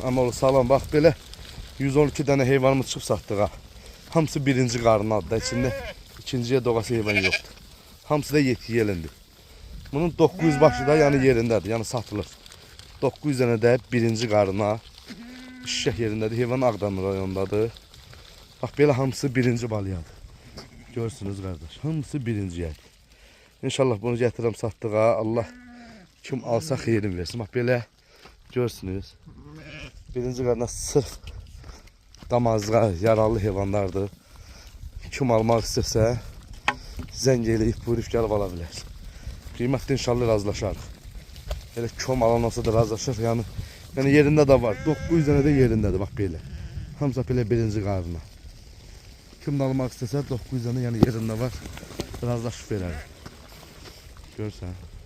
Amma o sağlam bax belə 112 dənə heyvanımız çıxıb satdıq ha. Hamısı birinci qarnın adda, içində ikinciyə doğası heyvan yoxdur. Hamısı da yetki yelindir. Bunun 900 başı da yəni yerindədir, yəni satılır. 900 dənə də birinci qarına şişək yerindədir. Heyvan Ağdam rayonundadır. Bax belə hamısı birinci balyadır. Görürsünüz qardaş, hamısı birinciyədir. İnşallah bunu gətirəm satdığa. Allah kim alsa xeyrin versin. Bax belə görürsünüz. Birinci qarına sırf damazlığa yaralı heyvanlardır. Kim almaq istəsə zəng eləyib buyurub gəlib ala bilər. Qiymətdə inşallah razılaşarıq. Elə kom alan olsa da razılaşır. Yəni yerində də var. 900 dənə də yerindədir bax belə. Hamısı belə birinci qarına. Kim də almaq istəsə 900 dənə yəni yerində var. Razılaşıb verərik. Görürsən.